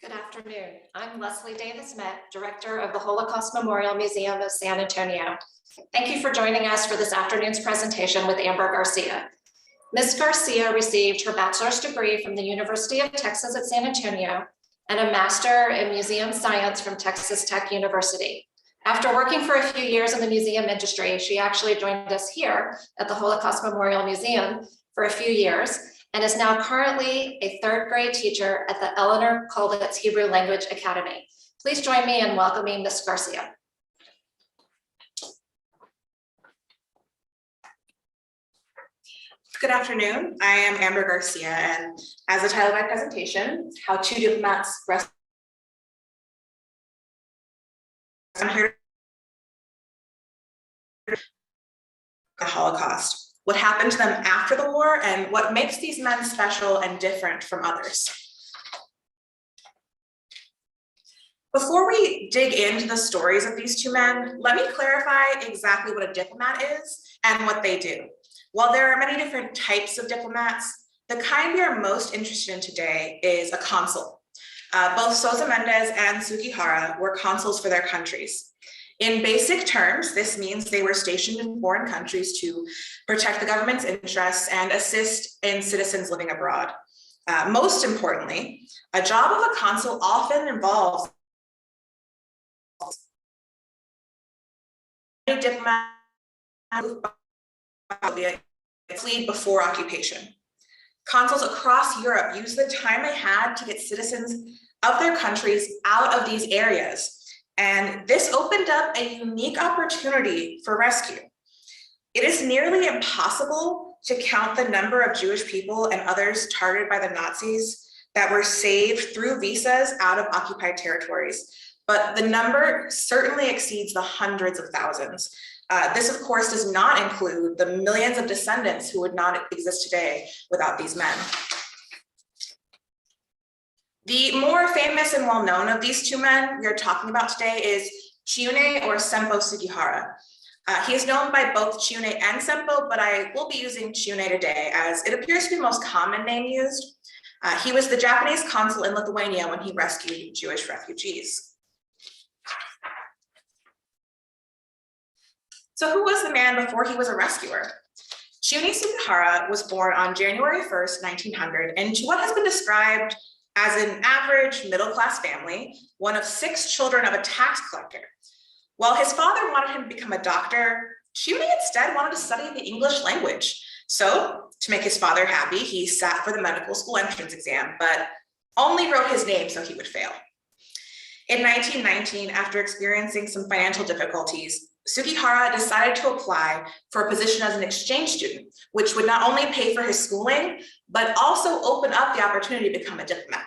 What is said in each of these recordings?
Good afternoon. I'm Leslie Davis-Met, Director of the Holocaust Memorial Museum of San Antonio. Thank you for joining us for this afternoon's presentation with Amber Garcia. Ms. Garcia received her bachelor's degree from the University of Texas at San Antonio and a master in museum science from Texas Tech University. After working for a few years in the museum industry, she actually joined us here at the Holocaust Memorial Museum for a few years and is now currently a third grade teacher at the Eleanor Kolditz Hebrew Language Academy. Please join me in welcoming Ms. Garcia. Good afternoon, I am Amber Garcia, and as the title of my presentation, How Two Diplomats Rescue. I'm here to the Holocaust, what happened to them after the war, and what makes these men special and different from others. Before we dig into the stories of these two men, let me clarify exactly what a diplomat is and what they do. While there are many different types of diplomats, the kind we are most interested in today is a consul. Both Sousa Mendes and Sugihara were consuls for their countries. In basic terms, this means they were stationed in foreign countries to protect the government's interests and assist in citizens living abroad. Most importantly, a job of a consul often involves a diplomat fleed before occupation. Consuls across Europe used the time they had to get citizens of their countries out of these areas. And this opened up a unique opportunity for rescue. It is nearly impossible to count the number of Jewish people and others targeted by the Nazis that were saved through visas out of occupied territories, but the number certainly exceeds the hundreds of thousands. This, of course, does not include the millions of descendants who would not exist today without these men. The more famous and well-known of these two men we are talking about today is Chiune or Sempo Sugihara. He is known by both Chiune and Sempo, but I will be using Chiune today as it appears to be the most common name used. He was the Japanese consul in Lithuania when he rescued Jewish refugees. So who was the man before he was a rescuer? Chiune Sugihara was born on January 1st, 1900, into what has been described as an average middle-class family, one of 6 children of a tax collector. While his father wanted him to become a doctor, Chiune instead wanted to study the English language. So, to make his father happy, he sat for the medical school entrance exam, but only wrote his name so he would fail. In 1919, after experiencing some financial difficulties, Sugihara decided to apply for a position as an exchange student, which would not only pay for his schooling, but also open up the opportunity to become a diplomat.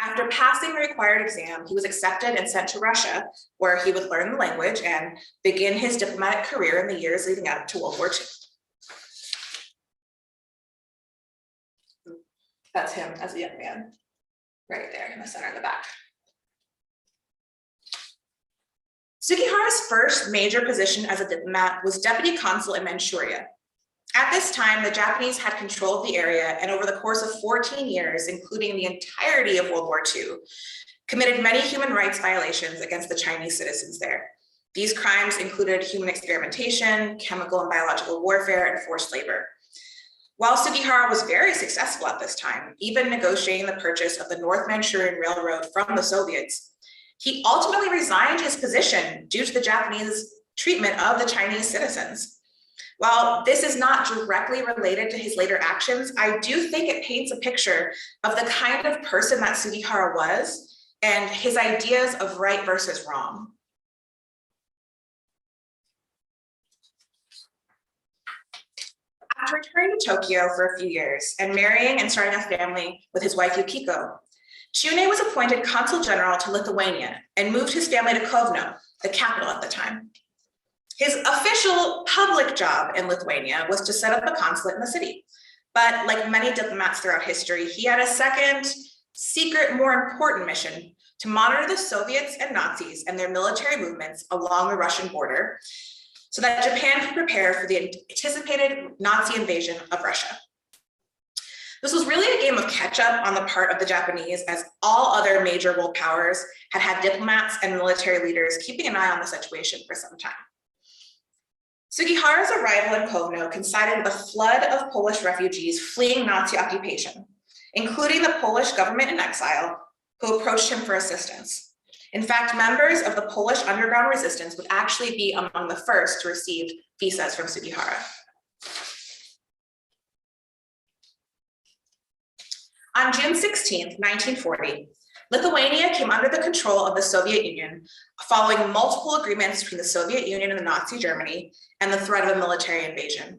After passing the required exam, he was accepted and sent to Russia, where he would learn the language and begin his diplomatic career in the years leading up to World War II. That's him as a young man, right there in the center of the back. Sugihara's first major position as a diplomat was deputy consul in Manchuria. At this time, the Japanese had control of the area, and over the course of 14 years, including the entirety of World War II, committed many human rights violations against the Chinese citizens there. These crimes included human experimentation, chemical and biological warfare, and forced labor. While Sugihara was very successful at this time, even negotiating the purchase of the North Manchurian Railroad from the Soviets, he ultimately resigned his position due to the Japanese treatment of the Chinese citizens. While this is not directly related to his later actions, I do think it paints a picture of the kind of person that Sugihara was and his ideas of right versus wrong. After returning to Tokyo for a few years and marrying and starting a family with his wife Yukiko, Chiune was appointed consul general to Lithuania and moved his family to Kovno, the capital at the time. His official public job in Lithuania was to set up a consulate in the city. But like many diplomats throughout history, he had a second, secret, more important mission to monitor the Soviets and Nazis and their military movements along the Russian border so that Japan could prepare for the anticipated Nazi invasion of Russia. This was really a game of catch-up on the part of the Japanese, as all other major world powers had had diplomats and military leaders keeping an eye on the situation for some time. Sugihara's arrival in Kovno coincided with a flood of Polish refugees fleeing Nazi occupation, including the Polish government in exile, who approached him for assistance. In fact, members of the Polish underground resistance would actually be among the first to receive visas from Sugihara. On June 16, 1940, Lithuania came under the control of the Soviet Union following multiple agreements between the Soviet Union and Nazi Germany and the threat of a military invasion.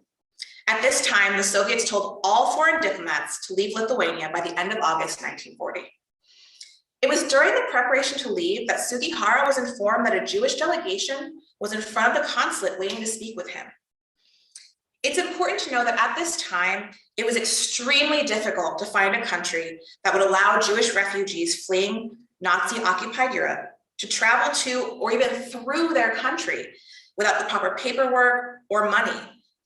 At this time, the Soviets told all foreign diplomats to leave Lithuania by the end of August 1940. It was during the preparation to leave that Sugihara was informed that a Jewish delegation was in front of the consulate waiting to speak with him. It's important to know that at this time, it was extremely difficult to find a country that would allow Jewish refugees fleeing Nazi-occupied Europe to travel to or even through their country without the proper paperwork or money,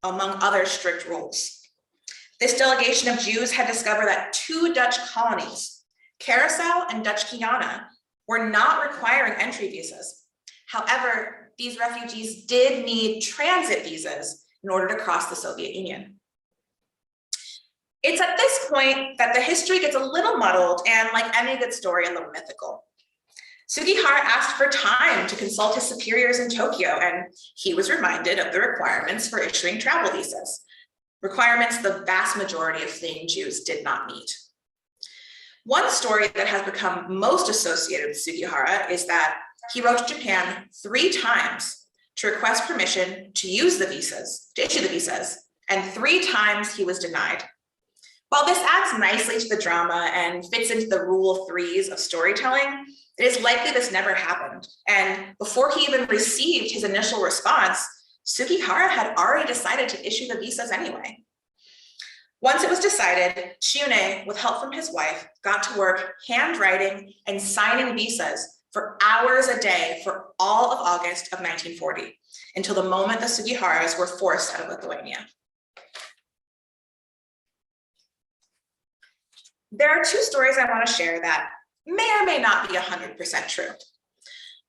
among other strict rules. This delegation of Jews had discovered that 2 Dutch colonies, Curaçao and Dutch Guiana, were not requiring entry visas. However, these refugees did need transit visas in order to cross the Soviet Union. It's at this point that the history gets a little muddled and, like any good story, a little mythical. Sugihara asked for time to consult his superiors in Tokyo, and he was reminded of the requirements for issuing travel visas, requirements the vast majority of fleeing Jews did not meet. One story that has become most associated with Sugihara is that he wrote to Japan 3 times to request permission to issue the visas, and 3 times he was denied. While this adds nicely to the drama and fits into the rule of threes of storytelling, it is likely this never happened. And before he even received his initial response, Sugihara had already decided to issue the visas anyway. Once it was decided, Chiune, with help from his wife, got to work handwriting and signing visas for hours a day for all of August of 1940, until the moment the Sugiharas were forced out of Lithuania. There are 2 stories I want to share that may or may not be 100% true.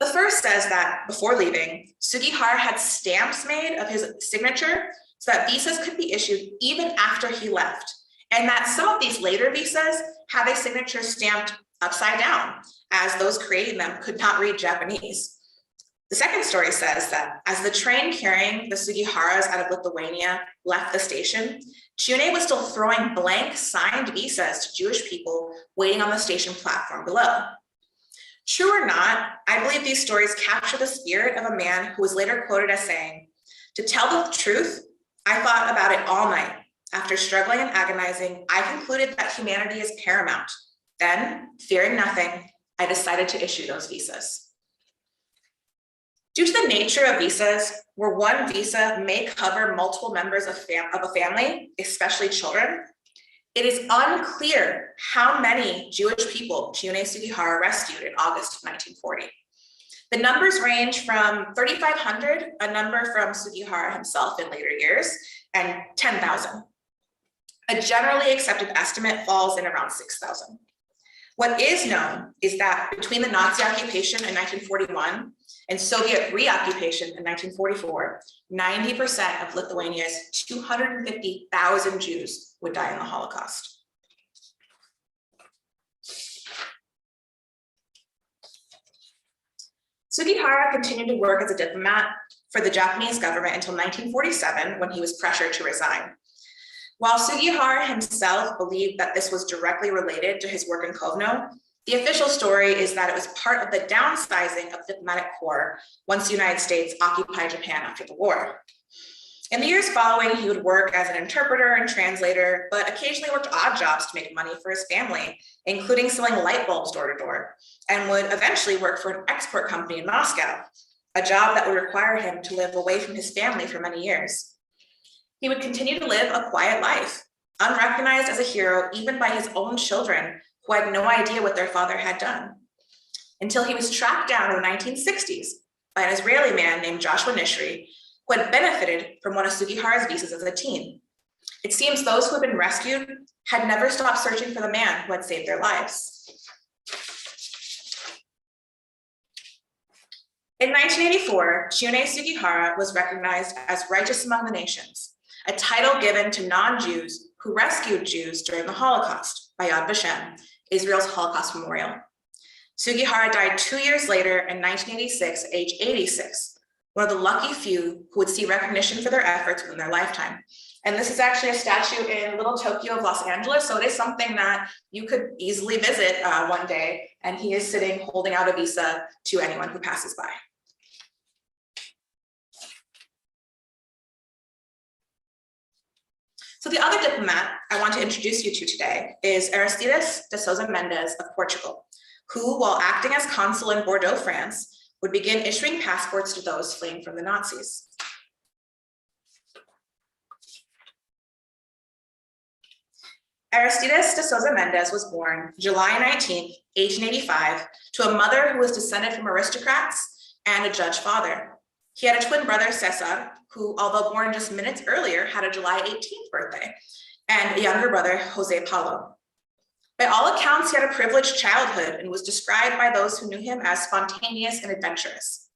The first says that before leaving, Sugihara had stamps made of his signature so that visas could be issued even after he left, and that some of these later visas have a signature stamped upside down, as those creating them could not read Japanese. The second story says that as the train carrying the Sugiharas out of Lithuania left the station, Chiune was still throwing blank signed visas to Jewish people waiting on the station platform below. True or not, I believe these stories capture the spirit of a man who was later quoted as saying, "To tell the truth, I thought about it all night. After struggling and agonizing, I concluded that humanity is paramount. Then, fearing nothing, I decided to issue those visas." Due to the nature of visas, where one visa may cover multiple members of a family, especially children, it is unclear how many Jewish people Chiune Sugihara rescued in August of 1940. The numbers range from 3,500, a number from Sugihara himself in later years, and 10,000. A generally accepted estimate falls in around 6,000. What is known is that between the Nazi occupation in 1941 and Soviet reoccupation in 1944, 90% of Lithuania's 250,000 Jews would die in the Holocaust. Sugihara continued to work as a diplomat for the Japanese government until 1947, when he was pressured to resign. While Sugihara himself believed that this was directly related to his work in Kovno, the official story is that it was part of the downsizing of the diplomatic corps once the United States occupied Japan after the war. In the years following, he would work as an interpreter and translator, but occasionally worked odd jobs to make money for his family, including selling light bulbs door to door, and would eventually work for an export company in Moscow, a job that would require him to live away from his family for many years. He would continue to live a quiet life, unrecognized as a hero even by his own children, who had no idea what their father had done, until he was tracked down in the 1960s by an Israeli man named Joshua Nishri, who had benefited from one of Sugihara's visas as a teen. It seems those who had been rescued had never stopped searching for the man who had saved their lives. In 1984, Chiune Sugihara was recognized as Righteous Among the Nations, a title given to non-Jews who rescued Jews during the Holocaust by Yad Vashem, Israel's Holocaust memorial. Sugihara died 2 years later in 1986, at age 86, one of the lucky few who would see recognition for their efforts within their lifetime. And this is actually a statue in Little Tokyo of Los Angeles, so it is something that you could easily visit one day, and he is sitting holding out a visa to anyone who passes by. So the other diplomat I want to introduce you to today is Aristides de Sousa Mendes of Portugal, who, while acting as consul in Bordeaux, France, would begin issuing passports to those fleeing from the Nazis. Aristides de Sousa Mendes was born July 19, 1885, to a mother who was descended from aristocrats and a judge father. He had a twin brother, Cesar, who, although born just minutes earlier, had a July 18th birthday, and a younger brother, Jose Paulo. By all accounts, he had a privileged childhood and was described by those who knew him as spontaneous and adventurous.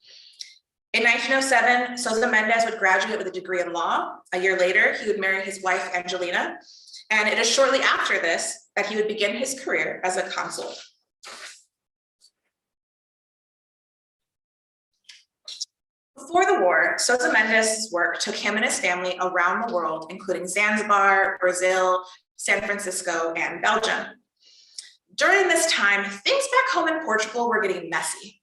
In 1907, Sousa Mendes would graduate with a degree in law. A year later, he would marry his wife, Angelina, and it is shortly after this that he would begin his career as a consul. Before the war, Sousa Mendes' work took him and his family around the world, including Zanzibar, Brazil, San Francisco, and Belgium. During this time, things back home in Portugal were getting messy.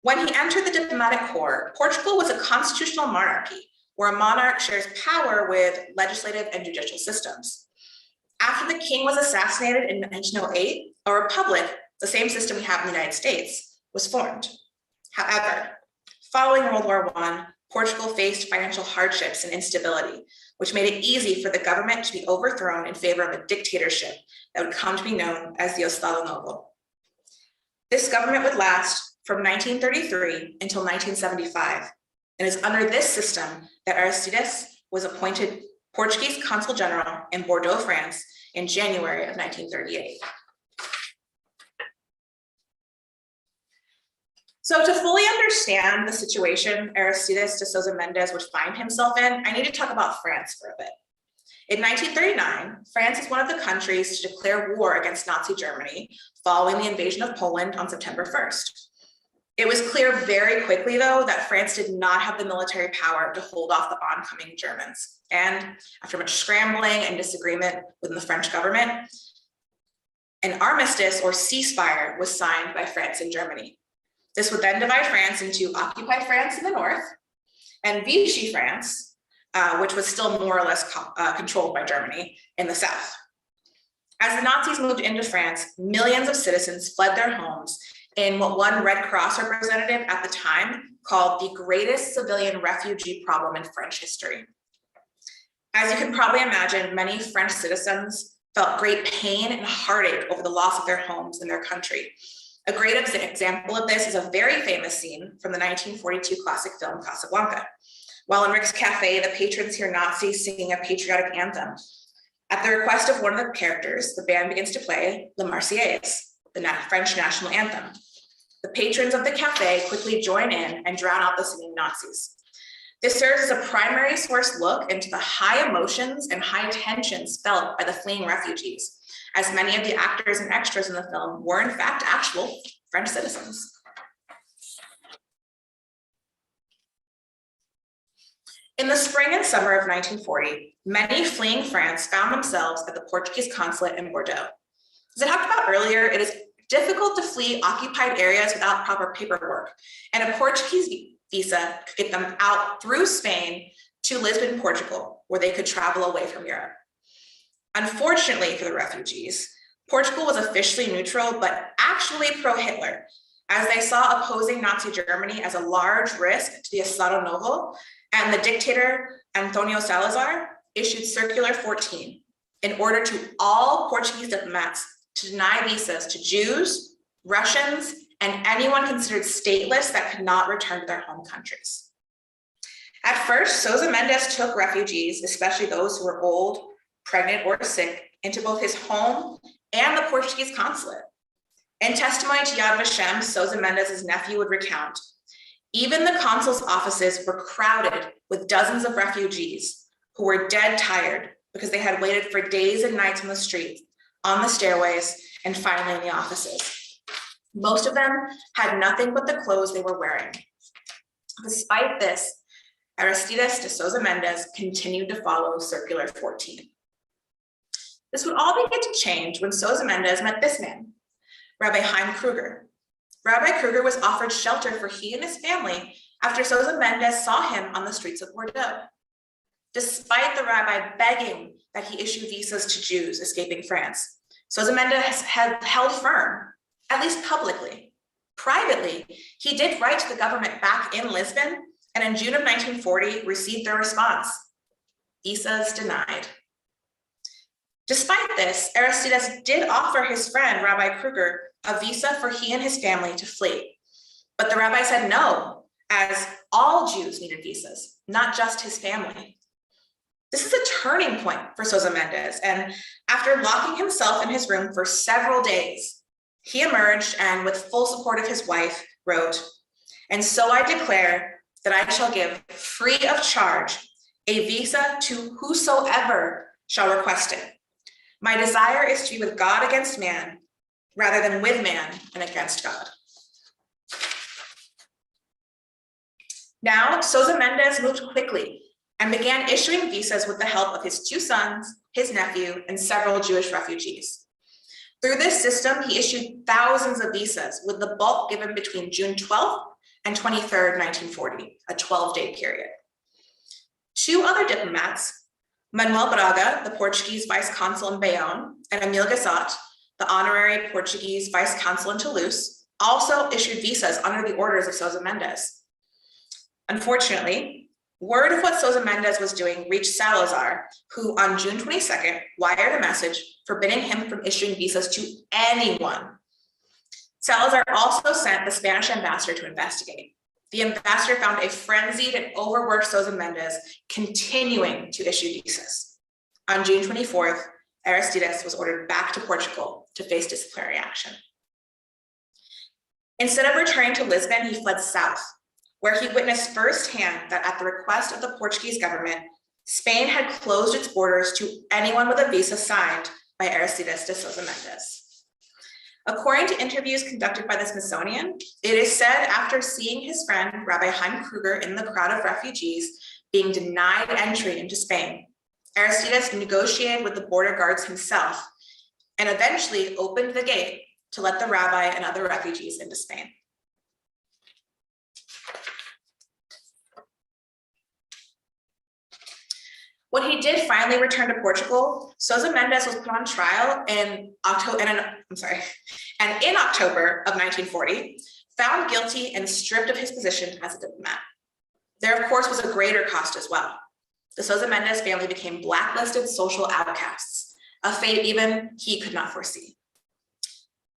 When he entered the diplomatic corps, Portugal was a constitutional monarchy, where a monarch shares power with legislative and judicial systems. After the king was assassinated in 1908, a republic, the same system we have in the United States, was formed. However, following World War I, Portugal faced financial hardships and instability, which made it easy for the government to be overthrown in favor of a dictatorship that would come to be known as the Estado Novo. This government would last from 1933 until 1975, and it's under this system that Aristides was appointed Portuguese Consul General in Bordeaux, France in January of 1938. So to fully understand the situation Aristides de Sousa Mendes would find himself in, I need to talk about France for a bit. In 1939, France is one of the countries to declare war against Nazi Germany following the invasion of Poland on September 1st. It was clear very quickly, though, that France did not have the military power to hold off the oncoming Germans. And after much scrambling and disagreement within the French government, an armistice or ceasefire was signed by France and Germany. This would then divide France into occupied France in the north and Vichy France, which was still more or less controlled by Germany, in the south. As the Nazis moved into France, millions of citizens fled their homes in what one Red Cross representative at the time called the greatest civilian refugee problem in French history. As you can probably imagine, many French citizens felt great pain and heartache over the loss of their homes and their country. A great example of this is a very famous scene from the 1942 classic film Casablanca. While in Rick's cafe, the patrons hear Nazis singing a patriotic anthem. At the request of one of the characters, the band begins to play La Marseillaise, the French national anthem. The patrons of the cafe quickly join in and drown out the singing Nazis. This serves as a primary source look into the high emotions and high tensions felt by the fleeing refugees, as many of the actors and extras in the film were in fact actual French citizens. In the spring and summer of 1940, many fleeing France found themselves at the Portuguese consulate in Bordeaux. As I talked about earlier, it is difficult to flee occupied areas without proper paperwork, and a Portuguese visa could get them out through Spain to Lisbon, Portugal, where they could travel away from Europe. Unfortunately for the refugees, Portugal was officially neutral, but actually pro-Hitler, as they saw opposing Nazi Germany as a large risk to the Estado Novo, and the dictator Antonio Salazar issued Circular 14 in order to all Portuguese diplomats to deny visas to Jews, Russians, and anyone considered stateless that could not return to their home countries. At first, Sousa Mendes took refugees, especially those who were old, pregnant, or sick, into both his home and the Portuguese consulate. In testimony to Yad Vashem, Sousa Mendes' nephew would recount, even the consul's offices were crowded with dozens of refugees who were dead tired because they had waited for days and nights on the streets, on the stairways, and finally in the offices. Most of them had nothing but the clothes they were wearing. Despite this, Aristides de Sousa Mendes continued to follow Circular 14. This would all begin to change when Sousa Mendes met this man, Rabbi Chaim Kruger. Rabbi Kruger was offered shelter for he and his family after Sousa Mendes saw him on the streets of Bordeaux. Despite the rabbi begging that he issue visas to Jews escaping France, Sousa Mendes had held firm, at least publicly. Privately, he did write to the government back in Lisbon, and in June of 1940 received their response: visas denied. Despite this, Aristides did offer his friend Rabbi Kruger a visa for he and his family to flee. But the rabbi said no, as all Jews needed visas, not just his family. This is a turning point for Sousa Mendes, and after locking himself in his room for several days, he emerged and, with full support of his wife, wrote, "And so I declare that I shall give free of charge a visa to whosoever shall request it. My desire is to be with God against man, rather than with man and against God." Now, Sousa Mendes moved quickly and began issuing visas with the help of his 2 sons, his nephew, and several Jewish refugees. Through this system, he issued thousands of visas, with the bulk given between June 12th and 23rd, 1940, a 12-day period. 2 other diplomats, Manuel Braga, the Portuguese vice consul in Bayonne, and Emile Gassot, the honorary Portuguese vice consul in Toulouse, also issued visas under the orders of Sousa Mendes. Unfortunately, word of what Sousa Mendes was doing reached Salazar, who on June 22nd wired a message forbidding him from issuing visas to anyone. Salazar also sent the Spanish ambassador to investigate. The ambassador found a frenzied and overworked Sousa Mendes continuing to issue visas. On June 24th, Aristides was ordered back to Portugal to face disciplinary action. Instead of returning to Lisbon, he fled south, where he witnessed firsthand that at the request of the Portuguese government, Spain had closed its borders to anyone with a visa signed by Aristides de Sousa Mendes. According to interviews conducted by the Smithsonian, it is said after seeing his friend Rabbi Chaim Kruger in the crowd of refugees being denied entry into Spain, Aristides negotiated with the border guards himself and eventually opened the gate to let the rabbi and other refugees into Spain. When he did finally return to Portugal, Sousa Mendes was put on trial in October of 1940, found guilty and stripped of his position as a diplomat. There, of course, was a greater cost as well. The Sousa Mendes family became blacklisted social outcasts, a fate even he could not foresee.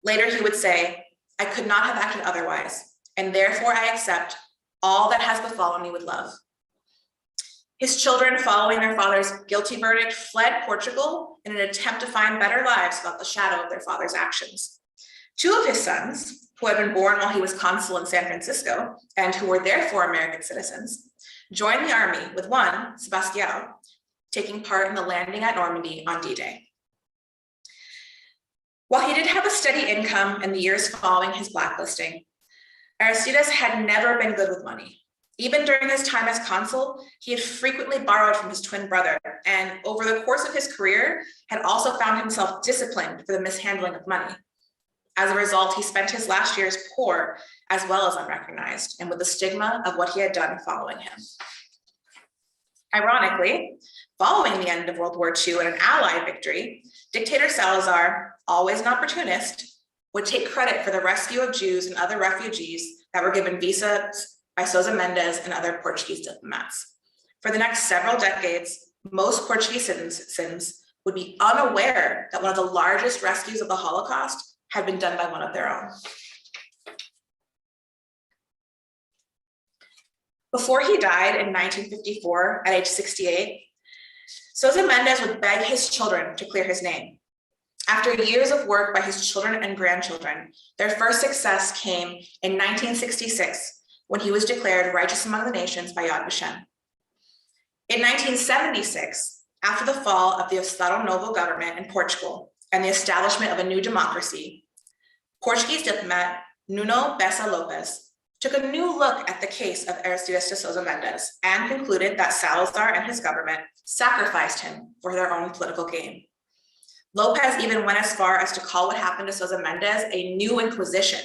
Later, he would say, "I could not have acted otherwise, and therefore I accept all that has befallen me with love." His children, following their father's guilty verdict, fled Portugal in an attempt to find better lives without the shadow of their father's actions. 2 of his sons, who had been born while he was consul in San Francisco and who were therefore American citizens, joined the army, with one, Sebastião, taking part in the landing at Normandy on D-Day. While he did have a steady income in the years following his blacklisting, Aristides had never been good with money. Even during his time as consul, he had frequently borrowed from his twin brother, and over the course of his career, had also found himself disciplined for the mishandling of money. As a result, he spent his last years poor as well as unrecognized, and with the stigma of what he had done following him. Ironically, following the end of World War II and an Allied victory, dictator Salazar, always an opportunist, would take credit for the rescue of Jews and other refugees that were given visas by Sousa Mendes and other Portuguese diplomats. For the next several decades, most Portuguese citizens would be unaware that one of the largest rescues of the Holocaust had been done by one of their own. Before he died in 1954 at age 68, Sosa Mendez would beg his children to clear his name. After years of work by his children and grandchildren, their first success came in 1966 when he was declared righteous among the nations by Yad Vashem. In 1976, after the fall of the Estado Novo government in Portugal and the establishment of a new democracy, Portuguese diplomat Nuno Bessa Lopes took a new look at the case of Aristides de Sousa Mendes and concluded that Salazar and his government sacrificed him for their own political gain. Lopez even went as far as to call what happened to Sousa Mendes a new inquisition,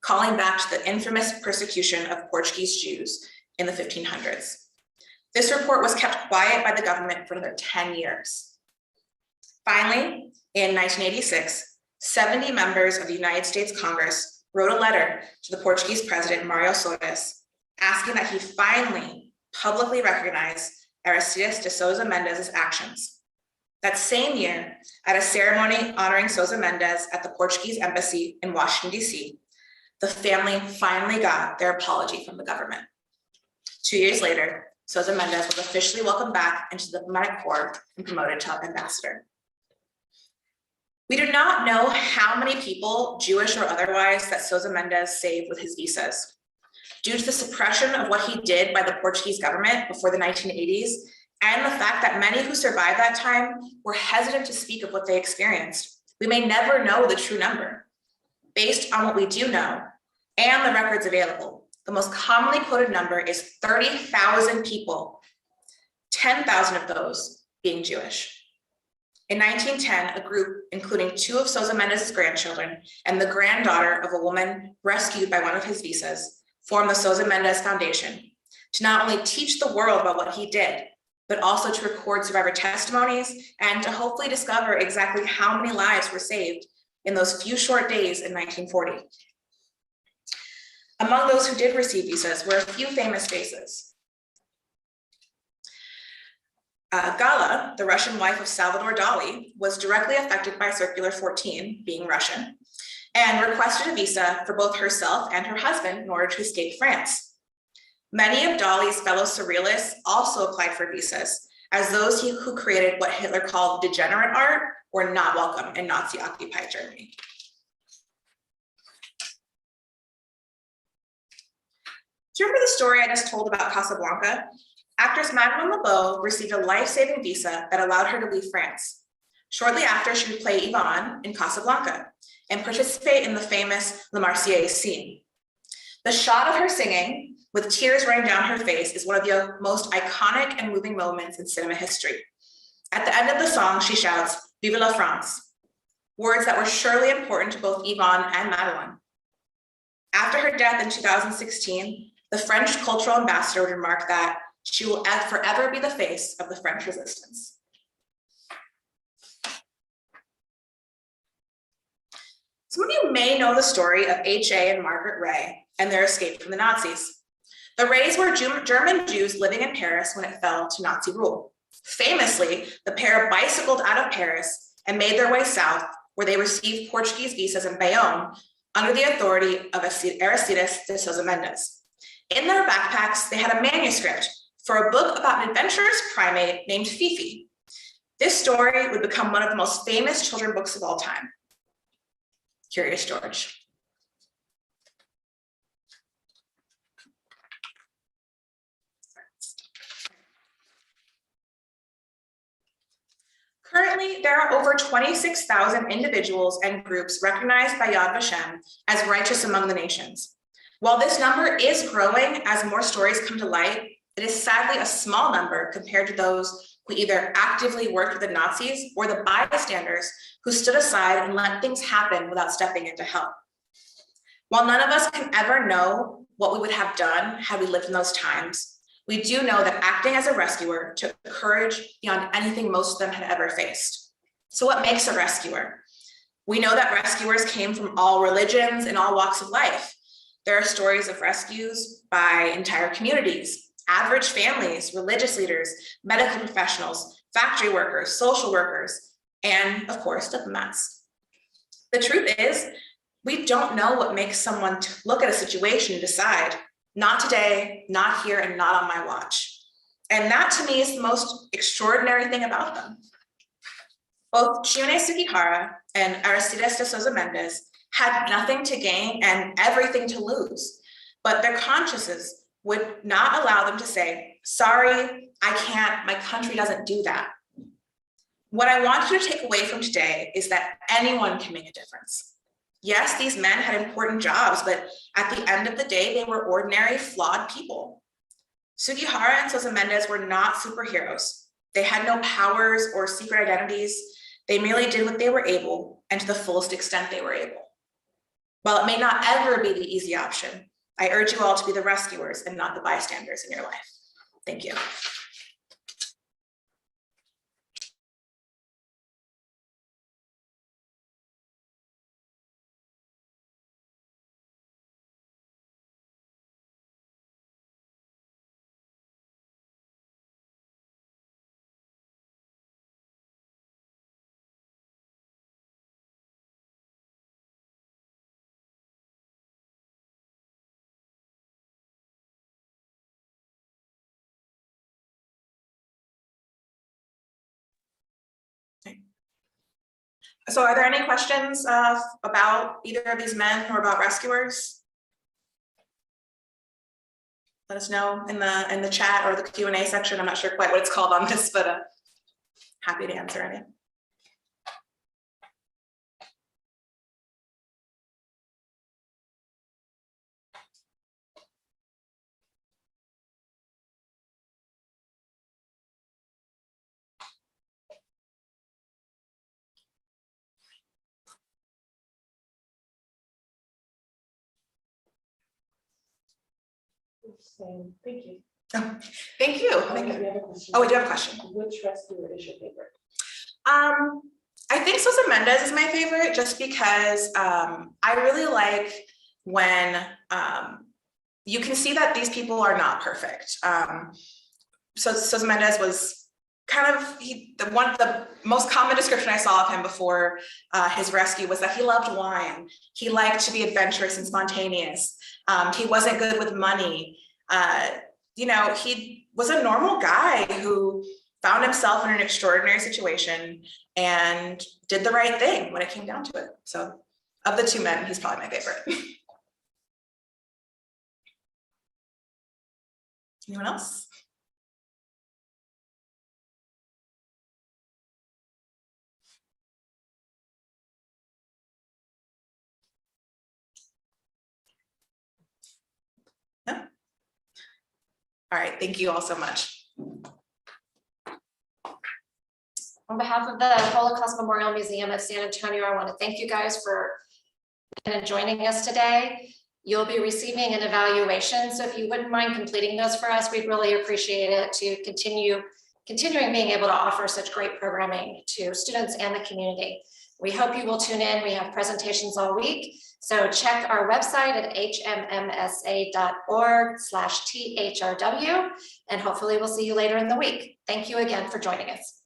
calling back to the infamous persecution of Portuguese Jews in the 1500s. This report was kept quiet by the government for another 10 years. Finally, in 1986, 70 members of the United States Congress wrote a letter to the Portuguese president, Mario Soares, asking that he finally publicly recognize Aristides de Sousa Mendes' actions. That same year, at a ceremony honoring Sousa Mendes at the Portuguese embassy in Washington, D.C., the family finally got their apology from the government. 2 years later, Sousa Mendes was officially welcomed back into the diplomatic corps and promoted to ambassador. We do not know how many people, Jewish or otherwise, that Sousa Mendes saved with his visas. Due to the suppression of what he did by the Portuguese government before the 1980s, and the fact that many who survived that time were hesitant to speak of what they experienced, we may never know the true number. Based on what we do know and the records available, the most commonly quoted number is 30,000 people, 10,000 of those being Jewish. In 1910, a group, including 2 of Sousa Mendes' grandchildren and the granddaughter of a woman rescued by one of his visas, formed the Sousa Mendes Foundation to not only teach the world about what he did, but also to record survivor testimonies and to hopefully discover exactly how many lives were saved in those few short days in 1940. Among those who did receive visas were a few famous faces. Gala, the Russian wife of Salvador Dali, was directly affected by Circular 14, being Russian, and requested a visa for both herself and her husband in order to escape France. Many of Dali's fellow surrealists also applied for visas, as those who created what Hitler called degenerate art were not welcome in Nazi-occupied Germany. Do you remember the story I just told about Casablanca? Actress Madeline LeBeau received a life-saving visa that allowed her to leave France. Shortly after, she would play Yvonne in Casablanca and participate in the famous La Marseillaise scene. The shot of her singing, with tears running down her face, is one of the most iconic and moving moments in cinema history. At the end of the song, she shouts, "Vive la France," words that were surely important to both Yvonne and Madeline. After her death in 2016, the French cultural ambassador would remark that she will forever be the face of the French resistance. Some of you may know the story of H.A. and Margaret Ray and their escape from the Nazis. The Rays were German Jews living in Paris when it fell to Nazi rule. Famously, the pair bicycled out of Paris and made their way south, where they received Portuguese visas in Bayonne under the authority of Aristides de Sousa Mendes. In their backpacks, they had a manuscript for a book about an adventurous primate named Fifi. This story would become one of the most famous children's books of all time. Curious George. Currently, there are over 26,000 individuals and groups recognized by Yad Vashem as righteous among the nations. While this number is growing as more stories come to light, it is sadly a small number compared to those who either actively worked with the Nazis or the bystanders who stood aside and let things happen without stepping in to help. While none of us can ever know what we would have done had we lived in those times, we do know that acting as a rescuer took courage beyond anything most of them had ever faced. So what makes a rescuer? We know that rescuers came from all religions and all walks of life. There are stories of rescues by entire communities, average families, religious leaders, medical professionals, factory workers, social workers, and of course, diplomats. The truth is, we don't know what makes someone look at a situation and decide, Not today, not here, and not on my watch. And that to me is the most extraordinary thing about them. Both Chione Sugihara and Aristides de Souza Mendes had nothing to gain and everything to lose, but their consciences would not allow them to say, sorry, I can't, my country doesn't do that. What I want you to take away from today is that anyone can make a difference. Yes, these men had important jobs, but at the end of the day, they were ordinary, flawed people. Sugihara and Souza Mendes were not superheroes. They had no powers or secret identities. They merely did what they were able, and to the fullest extent they were able. While it may not ever be the easy option, I urge you all to be the rescuers and not the bystanders in your life. Thank you. So are there any questions about either of these men or about rescuers? Let us know in the chat or the Q&A section. I'm not sure quite what it's called on this, but happy to answer any. Thank you. Oh, thank you. We have a question. Oh, we do have a question. Which rescuer is your favorite? I think Souza Mendes is my favorite just because I really like when you can see that these people are not perfect. So Souza Mendes was kind of the most common description I saw of him before his rescue was that he loved wine. He liked to be adventurous and spontaneous. He wasn't good with money. You know, he was a normal guy who found himself in an extraordinary situation and did the right thing when it came down to it. So of the two men, he's probably my favorite. Anyone else? No? All right, thank you all so much. On behalf of the Holocaust Memorial Museum of San Antonio, I want to thank you guys for joining us today. You'll be receiving an evaluation, so if you wouldn't mind completing those for us, we'd really appreciate it to continuing being able to offer such great programming to students and the community. We hope you will tune in. We have presentations all week, so check our website at hmmsa.org/THRW, and hopefully we'll see you later in the week. Thank you again for joining us.